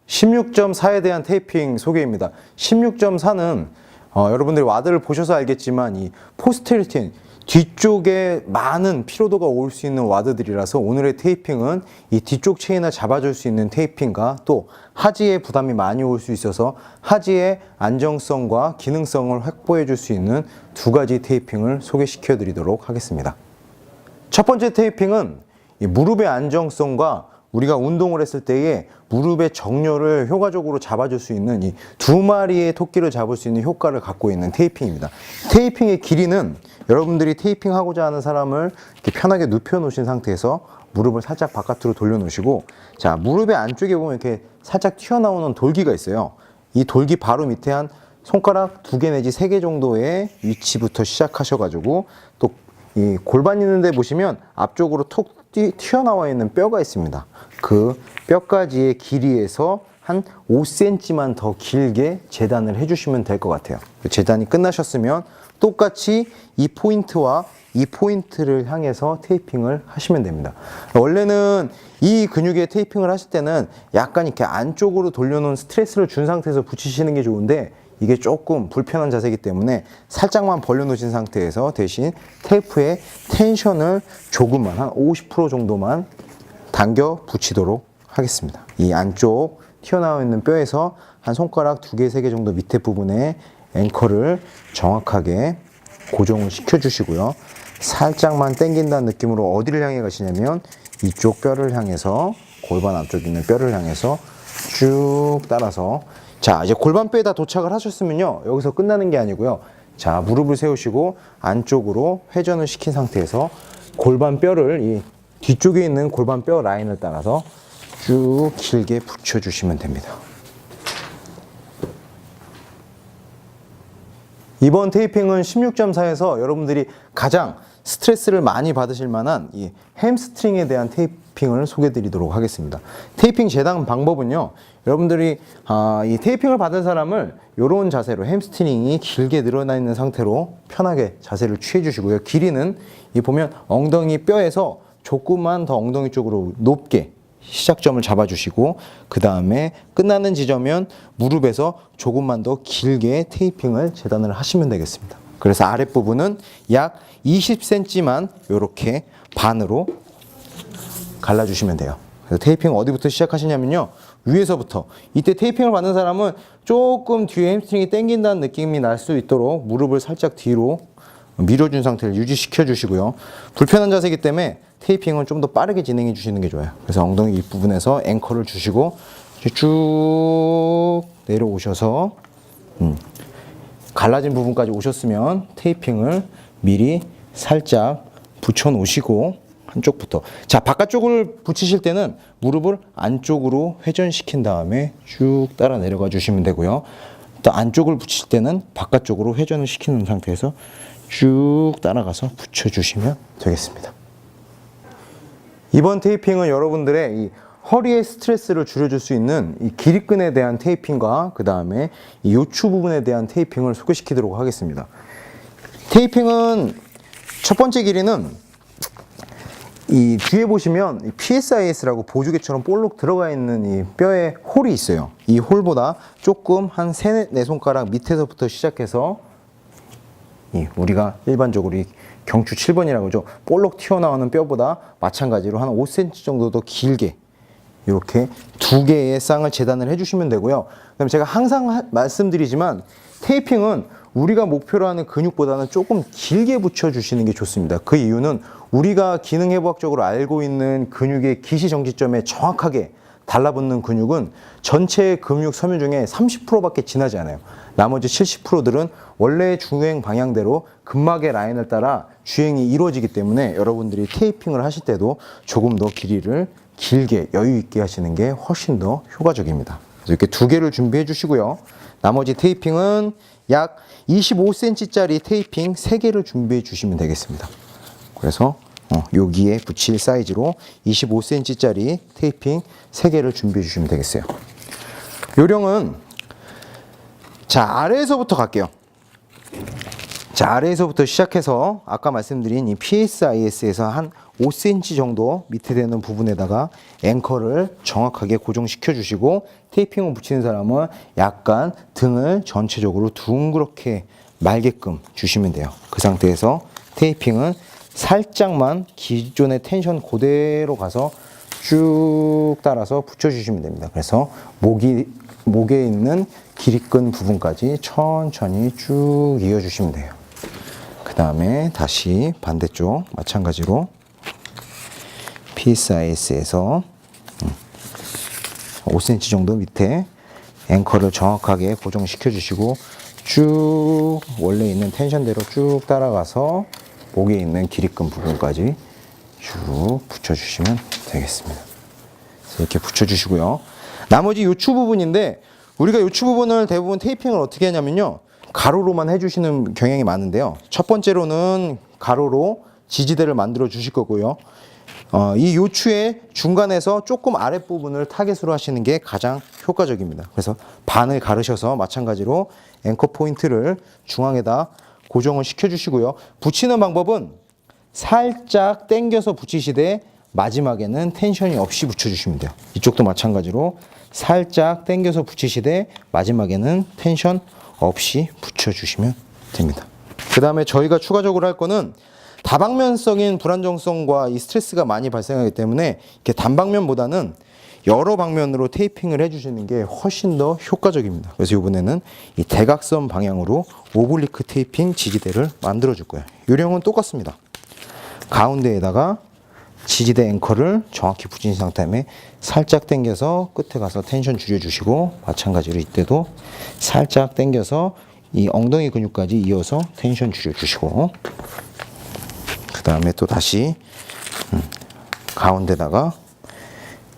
16.4에 대한 테이핑 소개입니다. 16.4는 여러분들이 와드를 보셔서 알겠지만 이 포스테리티 뒤쪽에 많은 피로도가 올 수 있는 와드들이라서 오늘의 테이핑은 이 뒤쪽 체인을 잡아줄 수 있는 테이핑과 또 하지에 부담이 많이 올 수 있어서 하지의 안정성과 기능성을 확보해 줄 수 있는 두 가지 테이핑을 소개시켜 드리도록 하겠습니다. 첫 번째 테이핑은 이 무릎의 안정성과 우리가 운동을 했을 때에 무릎의 정렬을 효과적으로 잡아줄 수 있는 이 두 마리의 토끼를 잡을 수 있는 효과를 갖고 있는 테이핑입니다. 테이핑의 길이는 여러분들이 테이핑하고자 하는 사람을 이렇게 편하게 눕혀 놓으신 상태에서 무릎을 살짝 바깥으로 돌려 놓으시고, 자, 무릎의 안쪽에 보면 이렇게 살짝 튀어나오는 돌기가 있어요. 이 돌기 바로 밑에 한 손가락 2개 내지 3개 정도의 위치부터 시작하셔가지고 또 이 골반 있는데 보시면 앞쪽으로 톡 튀어나와 있는 뼈가 있습니다. 그 뼈까지의 길이에서 한 5cm만 더 길게 재단을 해주시면 될 것 같아요. 재단이 끝나셨으면 똑같이 이 포인트와 이 포인트를 향해서 테이핑을 하시면 됩니다. 원래는 이 근육에 테이핑을 하실 때는 약간 이렇게 안쪽으로 돌려놓은 스트레스를 준 상태에서 붙이시는 게 좋은데, 이게 조금 불편한 자세이기 때문에 살짝만 벌려놓으신 상태에서 대신 테이프에 텐션을 조금만 한 50% 정도만 당겨 붙이도록 하겠습니다. 이 안쪽 튀어나와 있는 뼈에서 한 손가락 2개, 3개 정도 밑에 부분에 앵커를 정확하게 고정을 시켜주시고요. 살짝만 당긴다는 느낌으로 어디를 향해 가시냐면 이쪽 뼈를 향해서, 골반 앞쪽에 있는 뼈를 향해서 쭉 따라서, 자, 이제 골반뼈에다 도착을 하셨으면요, 여기서 끝나는 게 아니고요. 자, 무릎을 세우시고 안쪽으로 회전을 시킨 상태에서 골반뼈를 이 뒤쪽에 있는 골반뼈 라인을 따라서 쭉 길게 붙여주시면 됩니다. 이번 테이핑은 16.4에서 여러분들이 가장 스트레스를 많이 받으실 만한 이 햄스트링에 대한 테이핑을 소개해 드리도록 하겠습니다. 테이핑 재단 방법은요, 여러분들이 이 테이핑을 받은 사람을 이런 자세로 햄스트링이 길게 늘어나 있는 상태로 편하게 자세를 취해 주시고요. 길이는 이 보면 엉덩이 뼈에서 조금만 더 엉덩이 쪽으로 높게 시작점을 잡아주시고, 그 다음에 끝나는 지점은 무릎에서 조금만 더 길게 테이핑을 재단을 하시면 되겠습니다. 그래서 아랫부분은 약 20cm만 이렇게 반으로 갈라주시면 돼요. 그래서 테이핑 어디부터 시작하시냐면요, 위에서부터. 이때 테이핑을 받는 사람은 조금 뒤에 햄스트링이 당긴다는 느낌이 날 수 있도록 무릎을 살짝 뒤로 밀어준 상태를 유지시켜 주시고요. 불편한 자세이기 때문에 테이핑은 좀 더 빠르게 진행해 주시는 게 좋아요. 그래서 엉덩이 윗부분에서 앵커를 주시고 쭉 내려오셔서 갈라진 부분까지 오셨으면 테이핑을 미리 살짝 붙여 놓으시고, 한쪽부터, 자, 바깥쪽을 붙이실 때는 무릎을 안쪽으로 회전시킨 다음에 쭉 따라 내려가 주시면 되고요. 또 안쪽을 붙이실 때는 바깥쪽으로 회전을 시키는 상태에서 쭉 따라가서 붙여주시면 되겠습니다. 이번 테이핑은 여러분들의 이 허리의 스트레스를 줄여줄 수 있는 이 기립근에 대한 테이핑과 그 다음에 이 요추 부분에 대한 테이핑을 소개시키도록 하겠습니다. 테이핑은 첫 번째 길이는 이 뒤에 보시면 PSIS라고 보조개처럼 볼록 들어가 있는 이 뼈에 홀이 있어요. 이 홀보다 조금 한 3, 4손가락 밑에서부터 시작해서 우리가 일반적으로 이 경추 7번이라고 그러죠. 볼록 튀어나오는 뼈보다 마찬가지로 한 5cm 정도 더 길게 이렇게 2개의 쌍을 재단을 해주시면 되고요. 그다음에 제가 항상 말씀드리지만 테이핑은 우리가 목표로 하는 근육보다는 조금 길게 붙여주시는 게 좋습니다. 그 이유는 우리가 기능해부학적으로 알고 있는 근육의 기시정지점에 정확하게 달라붙는 근육은 전체 근육 섬유 중에 30%밖에 지나지 않아요. 나머지 70%들은 원래의 주행 방향대로 근막의 라인을 따라 주행이 이루어지기 때문에 여러분들이 테이핑을 하실 때도 조금 더 길이를 길게 여유 있게 하시는 게 훨씬 더 효과적입니다. 그래서 이렇게 2개를 준비해 주시고요. 나머지 테이핑은 약 25cm짜리 테이핑 3개를 준비해 주시면 되겠습니다. 그래서 여기에 붙일 사이즈로 25cm짜리 테이핑 3개를 준비해 주시면 되겠어요. 요령은, 자, 아래에서부터 갈게요. 자, 아래에서부터 시작해서 아까 말씀드린 이 PSIS에서 한 5cm 정도 밑에 되는 부분에다가 앵커를 정확하게 고정시켜 주시고, 테이핑을 붙이는 사람은 약간 등을 전체적으로 둥그렇게 말게끔 주시면 돼요. 그 상태에서 테이핑은 살짝만 기존의 텐션 그대로 가서 쭉 따라서 붙여주시면 됩니다. 그래서 목에 있는 길이끈 부분까지 천천히 쭉 이어주시면 돼요. 그 다음에 다시 반대쪽 마찬가지로 PSIS에서 5cm 정도 밑에 앵커를 정확하게 고정시켜 주시고, 쭉 원래 있는 텐션대로 쭉 따라가서 목에 있는 길이끈 부분까지 쭉 붙여주시면 되겠습니다. 이렇게 붙여주시고요. 나머지 요추 부분인데, 우리가 요추 부분을 대부분 테이핑을 어떻게 하냐면요, 가로로만 해주시는 경향이 많은데요. 첫 번째로는 가로로 지지대를 만들어 주실 거고요. 이 요추의 중간에서 조금 아랫부분을 타겟으로 하시는 게 가장 효과적입니다. 그래서 반을 가르셔서 마찬가지로 앵커 포인트를 중앙에다 고정을 시켜 주시고요. 붙이는 방법은 살짝 당겨서 붙이시되 마지막에는 텐션이 없이 붙여주시면 돼요. 이쪽도 마찬가지로 살짝 당겨서 붙이시되 마지막에는 텐션 없이 붙여주시면 됩니다. 그 다음에 저희가 추가적으로 할 거는 다방면적인 불안정성과 이 스트레스가 많이 발생하기 때문에 이렇게 단방면보다는 여러 방면으로 테이핑을 해주시는 게 훨씬 더 효과적입니다. 그래서 이번에는 이 대각선 방향으로 오블리크 테이핑 지지대를 만들어 줄 거예요. 요령은 똑같습니다. 가운데에다가 지지대 앵커를 정확히 붙인 상태에 살짝 당겨서 끝에 가서 텐션 줄여주시고, 마찬가지로 이때도 살짝 당겨서 이 엉덩이 근육까지 이어서 텐션 줄여주시고, 그 다음에 또 다시 가운데다가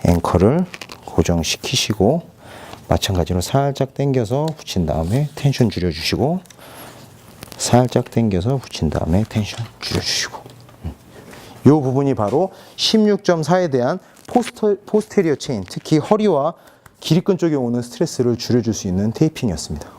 앵커를 고정시키시고, 마찬가지로 살짝 당겨서 붙인 다음에 텐션 줄여주시고, 살짝 당겨서 붙인 다음에 텐션 줄여주시고, 이 부분이 바로 16.4에 대한 포스테리어 체인, 특히 허리와 길이끈 쪽에 오는 스트레스를 줄여줄 수 있는 테이핑이었습니다.